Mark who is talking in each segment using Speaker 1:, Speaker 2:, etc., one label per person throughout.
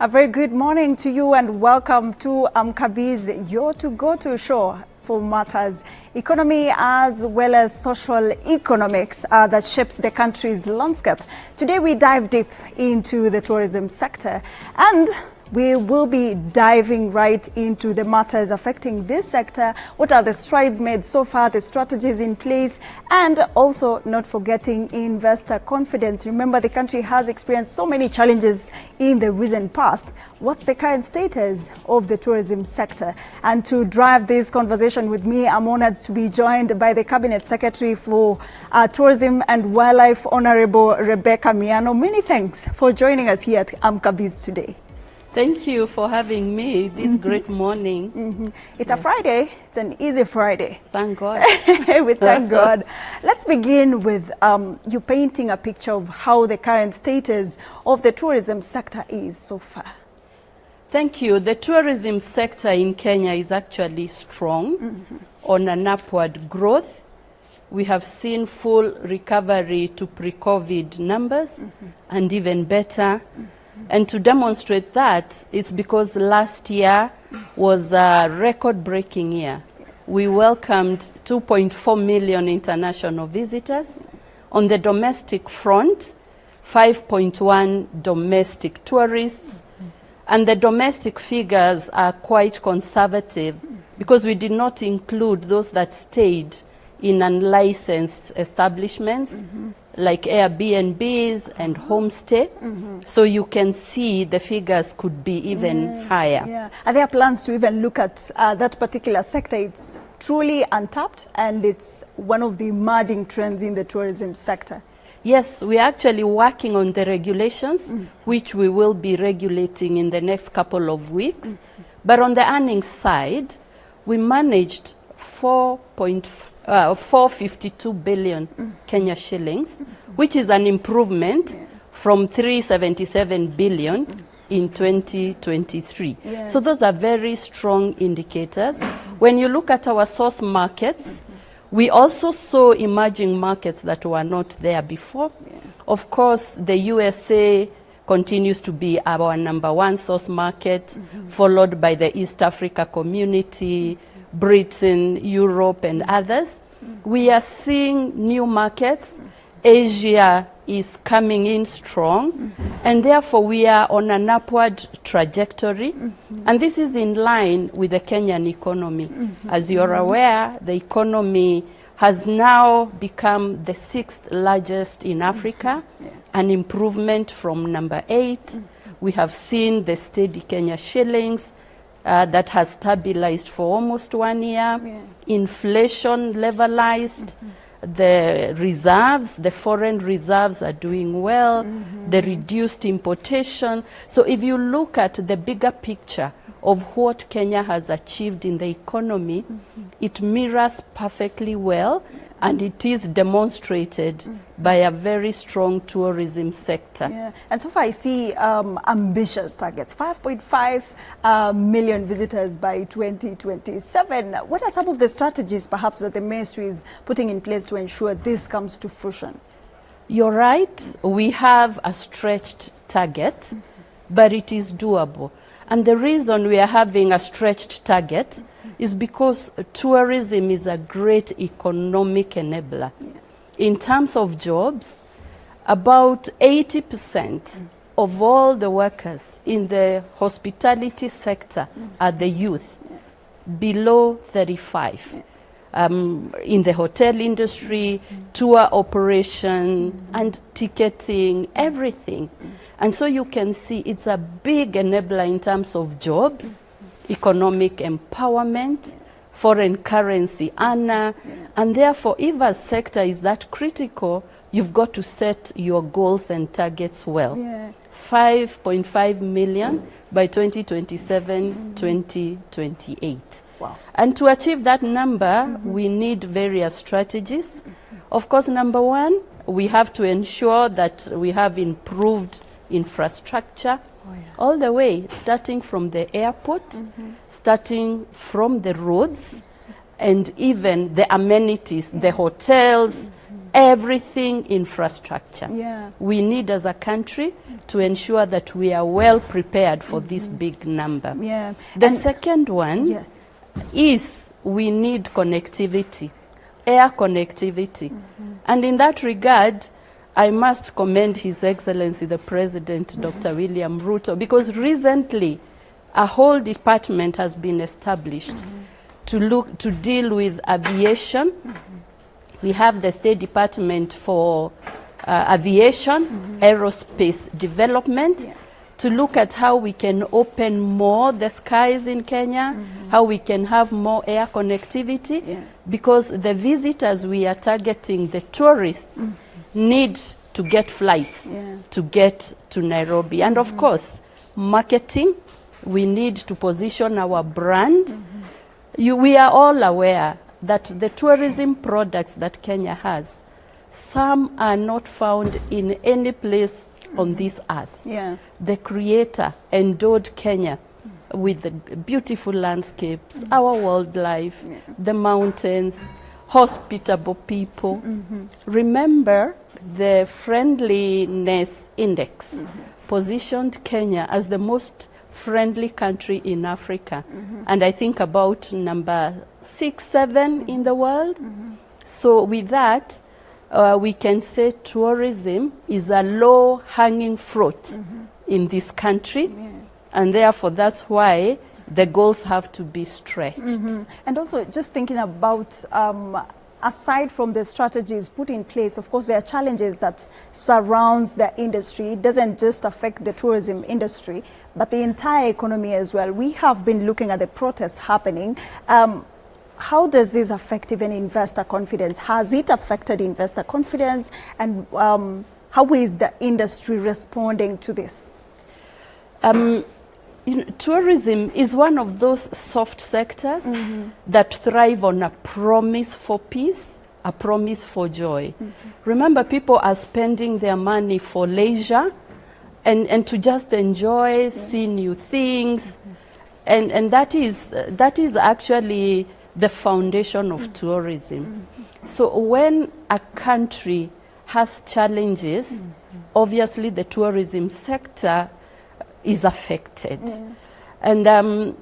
Speaker 1: A very good morning to you and welcome to Amka Bizz, your to-go-to show for matters economy as well as social economics that shapes the country's landscape. Today we dive deep into the tourism sector and we will be diving right into the matters affecting this sector. What are the strides made so far, the strategies in place, and also not forgetting investor confidence. Remember, the country has experienced so many challenges in the recent past. What's the current status of the tourism sector? And to drive this conversation with me, I'm honored to be joined by the Cabinet Secretary for Tourism and Wildlife, Honorable Rebbecca Miano. Many thanks for joining us here at Amka Bizz today.
Speaker 2: Thank you for having me this great morning.
Speaker 1: It's a Friday. It's an easy Friday.
Speaker 2: Thank God.
Speaker 1: We thank God. Let's begin with you painting a picture of how the current status of the tourism sector is so far.
Speaker 2: Thank you. The tourism sector in Kenya is actually strong on an upward growth. We have seen full recovery to pre-COVID numbers and even better. And to demonstrate that, it's because last year was a record-breaking year. We welcomed 2.4 million international visitors. On the domestic front, 5.1 domestic tourists. And the domestic figures are quite conservative because we did not include those that stayed in unlicensed establishments like Airbnbs and homestay. So you can see the figures could be even higher.
Speaker 1: Yeah. Are there plans to even look at that particular sector? It's truly untapped and it's one of the emerging trends in the tourism sector.
Speaker 2: Yes, we are actually working on the regulations, which we will be regulating in the next couple of weeks. But on the earnings side, we managed 452 billion Kenya shillings, which is an improvement from 377 billion in 2023. So those are very strong indicators. When you look at our source markets, we also saw emerging markets that were not there before. Of course, the USA continues to be our #1 source market, followed by the East Africa community, Britain, Europe, and others. We are seeing new markets. Asia is coming in strong, and therefore we are on an upward trajectory. And this is in line with the Kenyan economy. As you're aware, the economy has now become the 6th largest in Africa, an improvement from #8. We have seen the steady Kenya shillings that has stabilized for almost 1 year. Inflation levelized. The reserves, the foreign reserves are doing well. The reduced importation. So if you look at the bigger picture of what Kenya has achieved in the economy, it mirrors perfectly well, and it is demonstrated by a very strong tourism sector.
Speaker 1: And so far I see ambitious targets, 5.5 million visitors by 2027. What are some of the strategies perhaps that the ministry is putting in place to ensure this comes to fruition?
Speaker 2: You're right, we have a stretched target, but it is doable. And the reason we are having a stretched target is because tourism is a great economic enabler. In terms of jobs, about 80% of all the workers in the hospitality sector are the youth below 35. In the hotel industry, tour operation, and ticketing, everything. And so you can see it's a big enabler in terms of jobs, economic empowerment, foreign currency earner, and therefore if a sector is that critical, you've got to set your goals and targets well. 5.5 million by 2027, 2028.
Speaker 1: Wow.
Speaker 2: And to achieve that number, we need various strategies. Of course, #1, we have to ensure that we have improved infrastructure all the way, starting from the airport, starting from the roads, and even the amenities, the hotels, everything infrastructure.
Speaker 1: Yeah.
Speaker 2: We need as a country to ensure that we are well prepared for this big number.
Speaker 1: Yeah.
Speaker 2: The second one
Speaker 1: Yes.
Speaker 2: is we need connectivity, air connectivity. And in that regard, I must commend His Excellency the President, Dr. William Ruto, because recently a whole department has been established to deal with aviation. We have the State Department for Aviation, Aerospace Development, to look at how we can open more the skies in Kenya, how we can have more air connectivity, because the visitors we are targeting, the tourists, need to get flights to get to Nairobi. And of course, marketing, we need to position our brand. We are all aware that the tourism products that Kenya has, some are not found in any place on this earth.
Speaker 1: Yeah.
Speaker 2: The Creator endowed Kenya with the beautiful landscapes, our wildlife, the mountains, hospitable people. Remember, the Friendliness Index positioned Kenya as the most friendly country in Africa, and I think about number 6, 7 in the world. So with that, we can say tourism is a low-hanging fruit in this country, and therefore that's why the goals have to be stretched.
Speaker 1: And also, just thinking about, aside from the strategies put in place, of course, there are challenges that surrounds the industry. It doesn't just affect the tourism industry, but the entire economy as well. We have been looking at the protests happening. How does this affect even investor confidence? Has it affected investor confidence? And how is the industry responding to this?
Speaker 2: Tourism is one of those soft sectors that thrive on a promise for peace, a promise for joy. Remember, people are spending their money for leisure and to just enjoy, see new things. And that is actually the foundation of tourism. So when a country has challenges, obviously the tourism sector is affected. And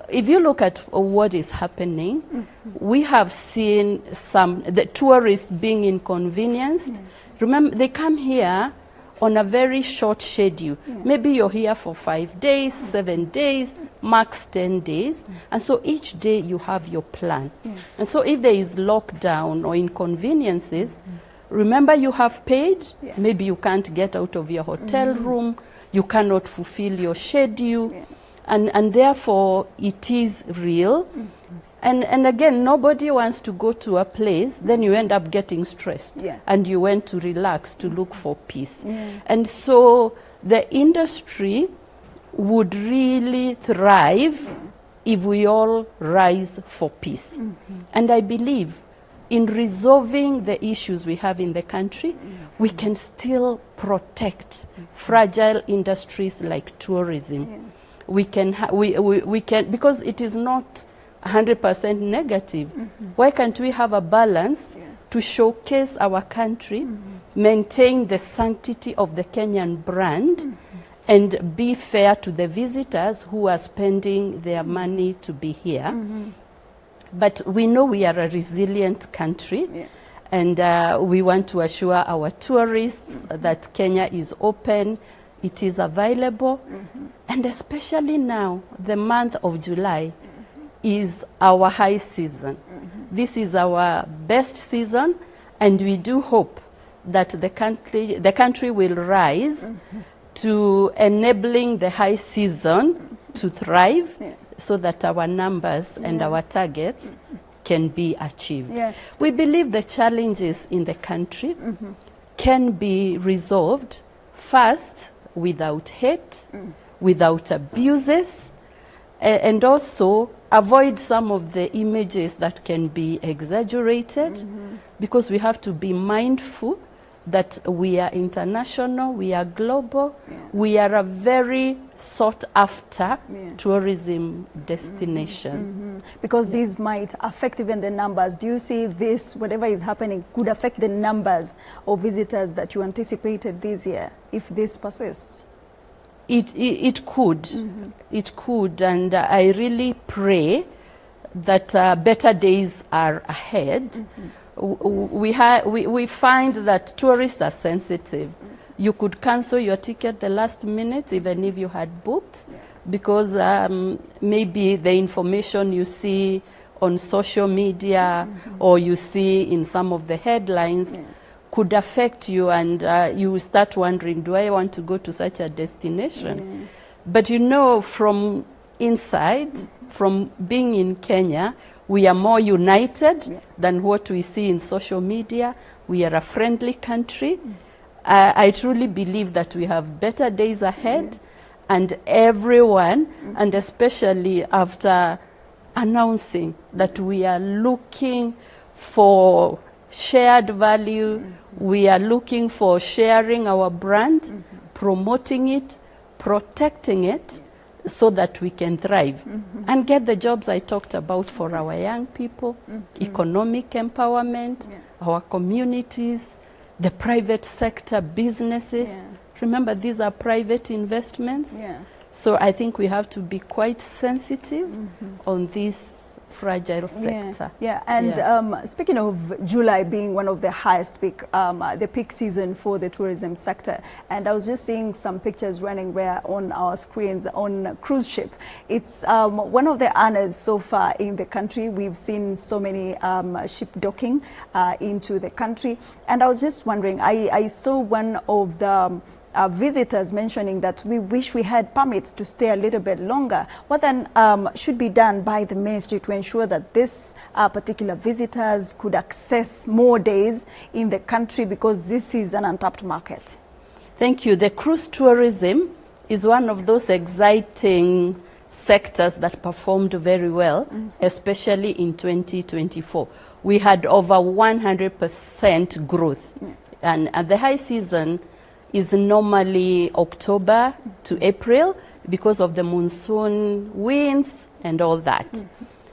Speaker 2: if you look at what is happening, we have seen the tourists being inconvenienced. Remember, they come here on a very short schedule. Maybe you're here for 5 days, 7 days, max 10 days. And so each day you have your plan. And so if there is lockdown or inconveniences, remember you have paid. Maybe you can't get out of your hotel room. You cannot fulfill your schedule. And therefore it is real. And again, nobody wants to go to a place, then you end up getting stressed. And you went to relax, to look for peace. And so the industry would really thrive if we all rise for peace. And I believe in resolving the issues we have in the country, we can still protect fragile industries like tourism. We can, because it is not 100% negative. Why can't we have a balance to showcase our country, maintain the sanctity of the Kenyan brand, and be fair to the visitors who are spending their money to be here? But we know we are a resilient country, and we want to assure our tourists that Kenya is open, it is available, and especially now, the month of July is our high season. This is our best season, and we do hope that the country will rise to enabling the high season to thrive, so that our numbers and our targets can be achieved. We believe the challenges in the country can be resolved, first, without hate, without abuses, and also avoid some of the images that can be exaggerated, because we have to be mindful that we are international, we are global, we are a very sought after tourism destination.
Speaker 1: Because these might affect even the numbers. Do you see this, whatever is happening, could affect the numbers of visitors that you anticipated this year if this persists?
Speaker 2: It could. It could, and I really pray that better days are ahead. We find that tourists are sensitive. You could cancel your ticket the last minute, even if you had booked, because maybe the information you see on social media or you see in some of the headlines could affect you, and you start wondering, do I want to go to such a destination? But you know, from inside, from being in Kenya, we are more united than what we see in social media. We are a friendly country. I truly believe that we have better days ahead, and everyone, and especially after announcing that we are looking for shared value, we are looking for sharing our brand, promoting it, protecting it, so that we can thrive and get the jobs I talked about for our young people, economic empowerment, our communities, the private sector, businesses. Remember, these are private investments. So I think we have to be quite sensitive on this fragile sector.
Speaker 1: And speaking of July being one of the highest peak, the peak season for the tourism sector, and I was just seeing some pictures running where on our screens on cruise ship. It's one of the honors so far in the country. We've seen so many ship docking into the country, and I was just wondering, I saw one of the visitors mentioning that we wish we had permits to stay a little bit longer. What then should be done by the ministry to ensure that this particular visitors could access more days in the country, because this is an untapped market?
Speaker 2: Thank you. The cruise tourism is one of those exciting sectors that performed very well, especially in 2024. We had over 100% growth, and at the high season is normally October to April because of the monsoon winds and all that.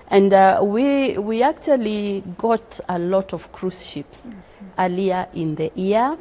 Speaker 2: And we actually got a lot of cruise ships earlier in the year.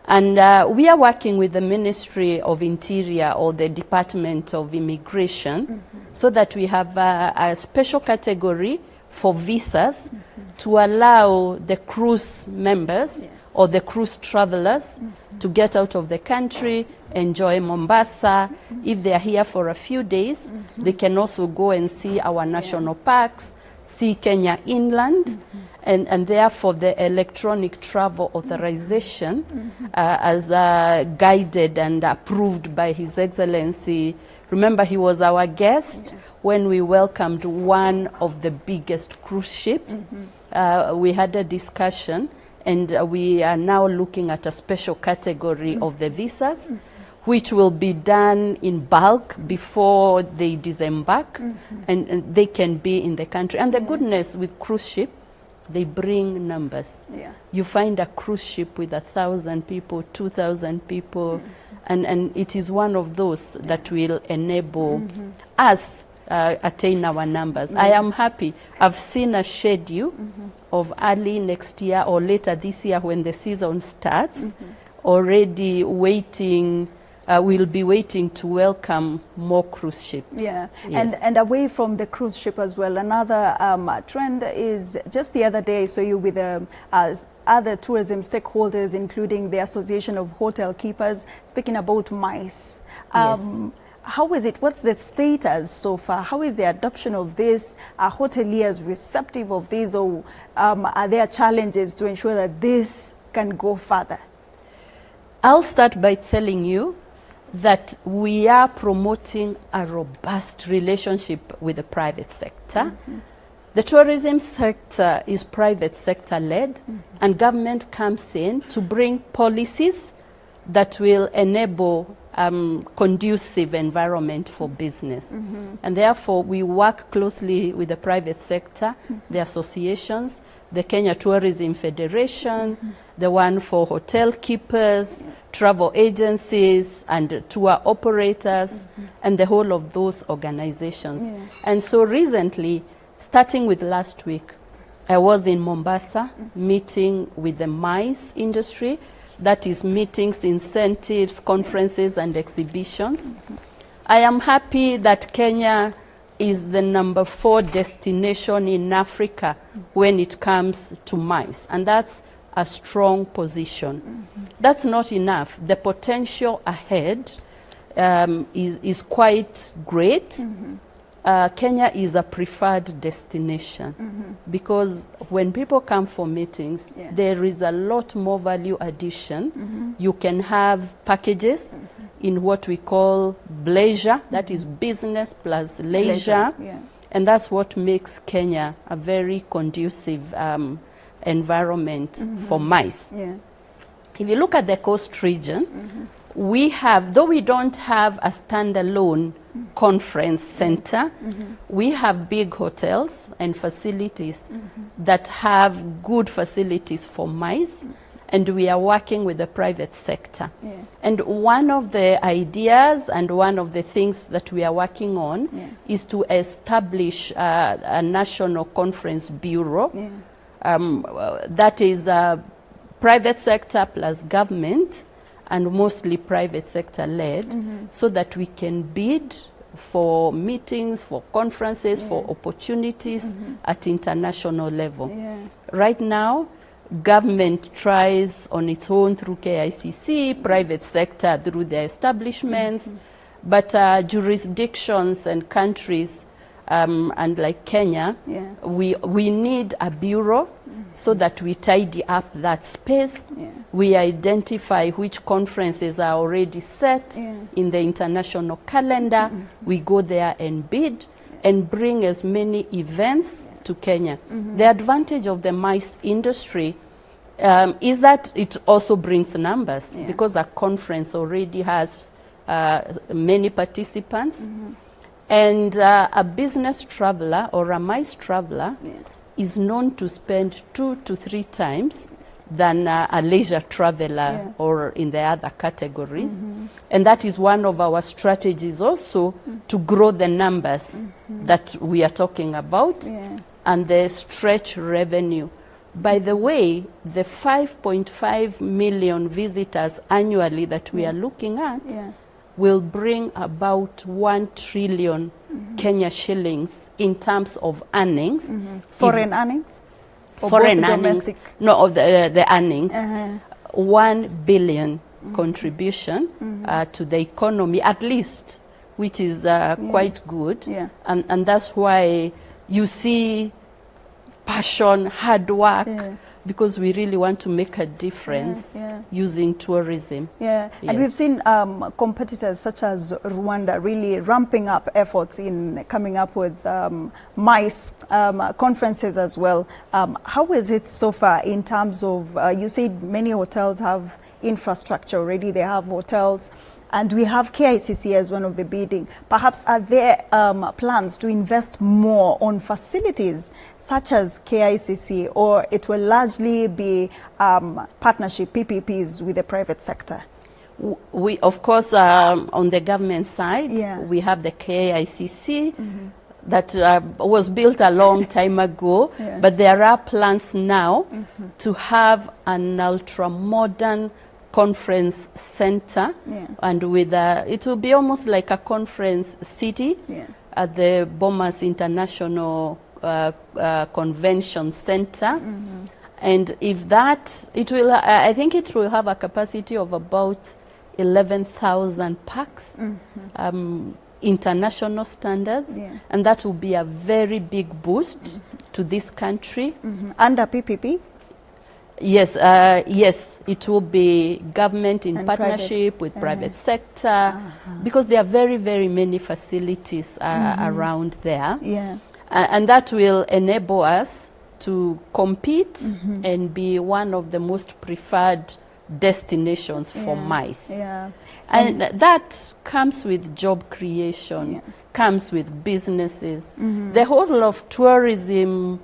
Speaker 2: And we are working with the Ministry of Interior or the Department of Immigration so that we have a special category for visas to allow the cruise members or the cruise travelers to get out of the country, enjoy Mombasa. If they are here for a few days, they can also go and see our national parks, see Kenya inland, and therefore the electronic travel authorization as guided and approved by His Excellency. Remember, he was our guest when we welcomed one of the biggest cruise ships. We had a discussion, and we are now looking at a special category of the visas, which will be done in bulk before they disembark, and they can be in the country. And the goodness with cruise ship, they bring numbers. You find a cruise ship with 1,000 people, 2,000 people, and it is one of those that will enable us attain our numbers. I am happy. I've seen a schedule of early next year or later this year when the season starts, already waiting. We'll be waiting to welcome more cruise ships.
Speaker 1: Yes. And away from the cruise ship as well, another trend is just the other day, so you with other tourism stakeholders, including the Association of Hotel Keepers, speaking about MICE. How is it? What's the status so far? How is the adoption of this? Are hoteliers receptive of this, or are there challenges to ensure that this can go further?
Speaker 2: I'll start by telling you that we are promoting a robust relationship with the private sector. The tourism sector is private sector led, and government comes in to bring policies that will enable conducive environment for business. And therefore, we work closely with the private sector, the associations, the Kenya Tourism Federation, the one for hotel keepers, travel agencies, and tour operators, and the whole of those organizations. And so recently, starting with last week, I was in Mombasa meeting with the MICE industry, that is meetings, incentives, conferences, and exhibitions. I am happy that Kenya is the #4 destination in Africa when it comes to MICE, and that's a strong position. That's not enough. The potential ahead is quite great. Kenya is a preferred destination because when people come for meetings, there is a lot more value addition. You can have packages in what we call leisure, that is business plus leisure, and that's what makes Kenya a very conducive environment for MICE. If you look at the coast region, we have, though we don't have a standalone conference center, we have big hotels and facilities that have good facilities for MICE, and we are working with the private sector. And one of the ideas and one of the things that we are working on is to establish a national conference bureau that is private sector plus government, and mostly private sector led, so that we can bid for meetings, for conferences, for opportunities at international level. Right now, government tries on its own through KICC, private sector through their establishments, but jurisdictions and countries, and like Kenya, we need a bureau so that we tidy up that space. We identify which conferences are already set in the international calendar. We go there and bid and bring as many events to Kenya. The advantage of the MICE industry is that it also brings numbers because a conference already has many participants. And a business traveler or a MICE traveler is known to spend 2 to 3 times than a leisure traveler or in the other categories. And that is one of our strategies also to grow the numbers that we are talking about and the stretch revenue. By the way, the 5.5 million visitors annually that we are looking at will bring about 1 trillion Kenya shillings in terms of earnings.
Speaker 1: Foreign earnings? Or
Speaker 2: foreign earnings?
Speaker 1: Domestic?
Speaker 2: No, of the earnings. 1 billion contribution to the economy, at least, which is quite good. And that's why you see passion, hard work, because we really want to make a difference using tourism.
Speaker 1: And we've seen competitors such as Rwanda really ramping up efforts in coming up with MICE conferences as well. How is it so far in terms of, you said many hotels have infrastructure already, they have hotels, and we have KICC as one of the bidding. Perhaps are there plans to invest more on facilities such as KICC, or it will largely be partnership, PPPs with the private sector?
Speaker 2: We, of course, on the government side, we have the KICC that was built a long time ago, but there are plans now to have an ultra-modern conference center, and with it will be almost like a conference city at the Bomas International Convention Center. And if that, it will, I think it will have a capacity of about 11,000 packs, international standards, and that will be a very big boost to this country.
Speaker 1: Under PPP?
Speaker 2: Yes, yes, it will be government in
Speaker 1: and
Speaker 2: partnership with private sector, because there are very, very many facilities around there. And that will enable us to compete and be one of the most preferred destinations for mice.
Speaker 1: Yeah.
Speaker 2: And that comes with job creation, comes with businesses. The whole of tourism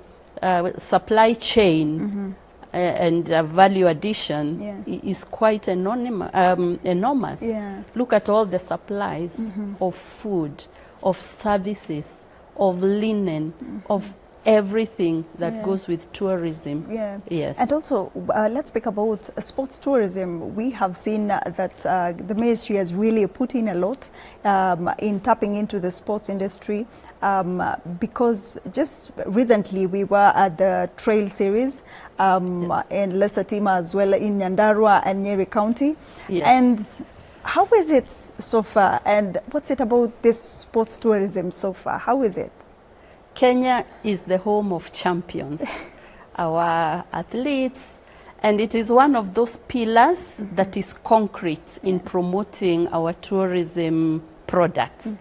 Speaker 2: supply chain and value addition is quite enormous.
Speaker 1: Yeah.
Speaker 2: Look at all the supplies of food, of services, of linen, of everything that goes with tourism.
Speaker 1: Yeah.
Speaker 2: Yes.
Speaker 1: And also, let's speak about sports tourism. We have seen that the ministry has really put in a lot in tapping into the sports industry, because just recently we were at the trail series in Lesatima as well, in Nyandarua and Nyeri County.
Speaker 2: Yes.
Speaker 1: And how is it so far? And what's it about this sports tourism so far? How is it?
Speaker 2: Kenya is the home of champions, our athletes, and it is one of those pillars that is concrete in promoting our tourism products.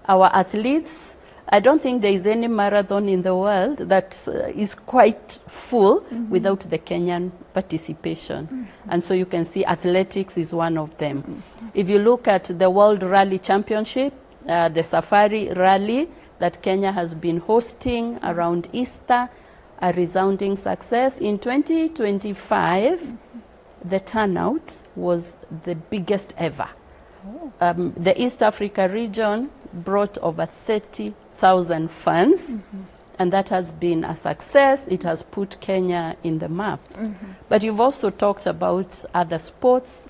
Speaker 2: Our athletes, I don't think there is any marathon in the world that is quite full without the Kenyan participation. And so you can see athletics is one of them. If you look at the World Rally Championship, the Safari Rally that Kenya has been hosting around Easter, a resounding success. In 2025, the turnout was the biggest ever. The East Africa region brought over 30,000 fans, and that has been a success. It has put Kenya in the map. But you've also talked about other sports.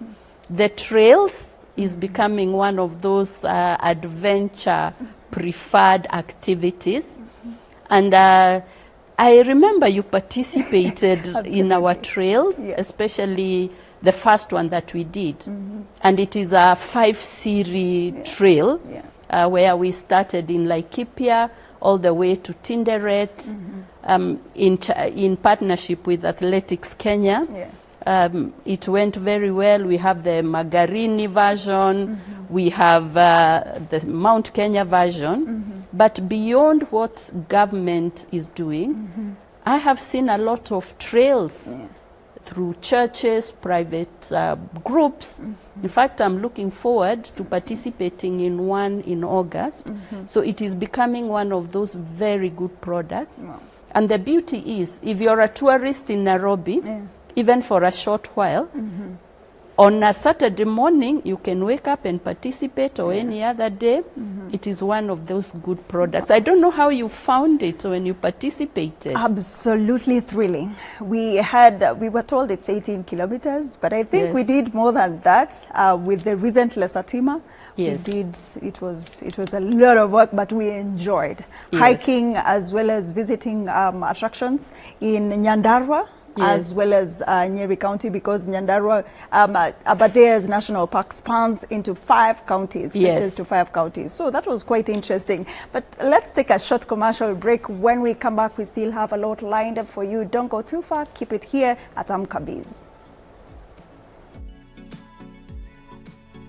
Speaker 2: The trails is becoming one of those adventure preferred activities. And I remember you participated in our trails, especially the first one that we did. And it is a 5-series trail where we started in Laikipia all the way to Tinderet in partnership with Athletics Kenya. It went very well. We have the Magarini version, we have the Mount Kenya version, but beyond what government is doing, I have seen a lot of trails through churches, private groups. In fact, I'm looking forward to participating in one in August. So it is becoming one of those very good products. And the beauty is, if you're a tourist in Nairobi, even for a short while, on a Saturday morning, you can wake up and participate, or any other day. It is one of those good products. I don't know how you found it when you participated.
Speaker 1: Absolutely thrilling. We were told it's 18 kilometers, but I think we did more than that with the recent Lesatima.
Speaker 2: Yes.
Speaker 1: We did. It was a lot of work, but we enjoyed hiking as well as visiting attractions in Nyandarua. As well as Nyeri County, because Nyandarua, Abadere's National Park spans into 5 counties, stretches to 5 counties. So that was quite interesting. But let's take a short commercial break. When we come back, we still have a lot lined up for you. Don't go too far. Keep it here at Amka Bizz.